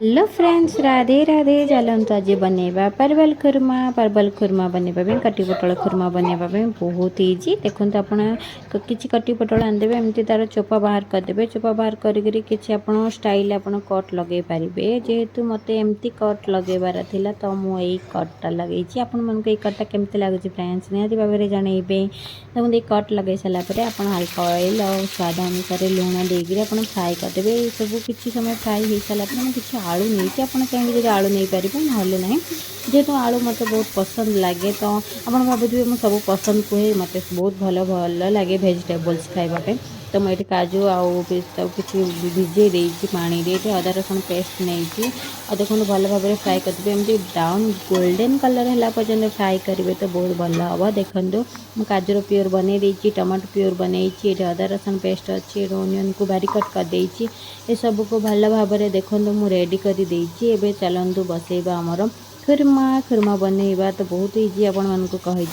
Hello friends, Radhe Radhe. चलते आज बनैबा परवल खुरमा बनैबा कटी पोटल खुरमा बनैबा बहुत इजी। देखो आप किसी कटी पोटल आनदेवे, एमती तार चोपा बाहर करदे। चोपा बाहर करी किसी आप स्टाइल आप कट लगे पारे। जेहेतु मत एमती कट लगेबार थिला तो मुझे कटा लगे आपको ये कटा केमती लगुच फ्रेंड्स निहाती भाव में जनइबे। तो मुझे कट लगे सारापर आप हल्का ऑयल और स्वाद अनुसार लुण देकर आप फ्राए करदे। सब किसी समय फ्राए हो सारापर किसी आलू नहीं आप चाहिए जब आलू नहीं पारे ना जेहेतु आलू मत बहुत पसंद लगे तो आप भावुए मुझे सब पसंद कहे मत बहुत भल भल लगे भेजिटेबल्स खावाई। तो मुझे काजू आउ किसी भिजे देती पानी रे अदा रसुण पेस्ट नहीं देखो भल भाव में फ्राए करदे। एमती ब्राउन गोल्डन कलर है पर्यटन फ्राए करेंगे तो बहुत भल हम। देखो काजूर प्योर बन देती, टमाटो प्योर बनई, अदा रसुण पेस्ट अच्छी, ओनियन को बारीक कट कर देती। ये सब को भल भाव में देखो मुझे रेडी कर देती। एबे चलतु बसैबा आमर खुरमा बनैबा तो बहुत इजी आपको कही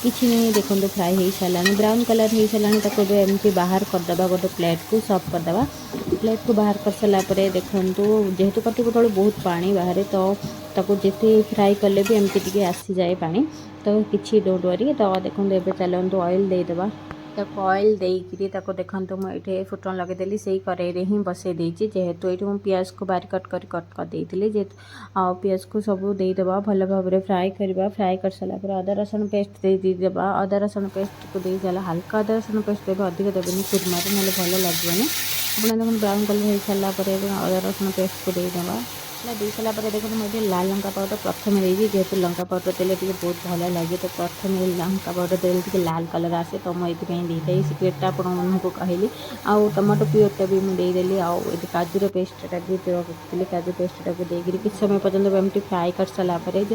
किसी नहीं। देखो फ्राए हो सारा ब्राउन कलर हो सारा एमती बाहर करदे गोटे प्लेट को सर्व करदे। प्लेट को बाहर कर सारापर देखूँ जेहेतु कटी पोटल बहुत पानी बाहर तो जिते फ्राए कले भी एमती टी आसी जाए पानी तो किसी डोंट वरी। तो देखो ये चलतु ऑयल देदेबा ऑयल देकर देखो मुझे फुटन लगेदेली से कड़े हिं बसई देती। जेहेतु ये पियाज को बारीक कट कर देती जेहेतु पियाज को सब देदेबा भल भाव में फ्राए करवा। फ्राए कर सारापर अदा रसुण पेस्ट देदेबा। अदा रसुण पेस्ट को दे सारा हल्का अदा रसुण पेस्ट देवे, अधिक देवेनि खुरमा ना भल लगे। आप देखो ब्राउन कलर हो सारापर अदा रसुण पेस्ट को देदेबा दे सारापर देखो मुझे लाल लंका पाउडर प्रथम देती। जेहेतु लंका पाउडर देले बहुत भल लगे तो प्रथम लंका पाउडर देले लाल कलर आसे तो मुझे देते सिक्रेटा आपको कहली। आउ टमाटो प्योरटा भी मुझे देदेली। काजूर पेस्टा भी रखी काजू पेस्टा को देकर किसी समय पर्यटन एमती फ्राए कर सारापर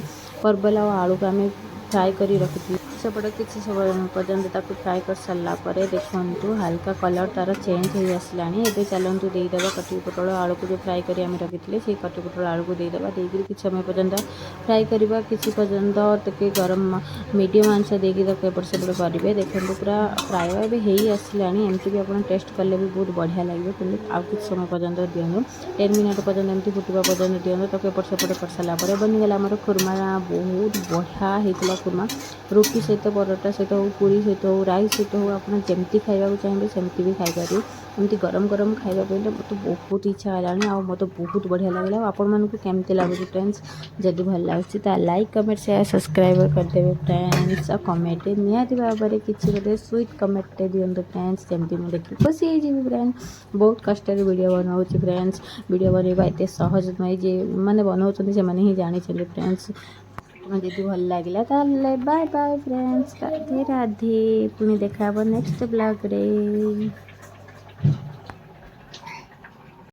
परवल आलू को आम फ्राए कर रखी सेपटे किसी समय पर्यटन फ्राए कर सारापर देखु हल्का कलर तार चेंज हो आसला। एवं चलतु देदेबा कटी पोटल आलू को जो फ्राए कर रखी से कटी पोटल आलू को देदेबा देकर किसी समय पर्यटन फ्राए करवा। किसी पर्यटन गरम मीडियम आंच देकर एपट सेपट करेंगे। देखो पूरा फ्राए भी हो आसला एमती भी आप टेस्ट कले भी बहुत बढ़िया लगे कि आउ किसी समय पर्यटन दिखाँ 10 मिनट पर्यटन एमती फुटवा पर्यटन दिखाँ तो एपट सेपट कर सारापर बनीगला आमर खुरमा बहुत बढ़िया होता। खुरमा रुटी सहित परोटा सहित हो, पूरी सहित हो, राइस सहित हो, आप जमती खावा चाहिए सेमती भी खाईपर। एमती गरम गरम खावाई मत बहुत इच्छा है मत बहुत बढ़िया लगे। आपण केमती लगुच फ्रेंड्स जदि भल लगे तो लाइक कमेंट शेयर सब्सक्राइब करदेवे फ्रेंड्स। और कमेंट निहाती भाव में किसी गोटे स्वीट कमेंट दिंतु फ्रेंड्स जमती मुझे देखी खुशी हो फ्रेंड्स। बहुत कष्ट वीडियो बनाऊँ फ्रेंड्स, वीडियो बनवा एत सहज नुहे जे मैंने बनाऊँ से ही जानी फ्रेंड्स। जदि भल लगे तो bye bye friends, Radhe Radhe. पुणी देखा नेक्स्ट ब्लॉग रे।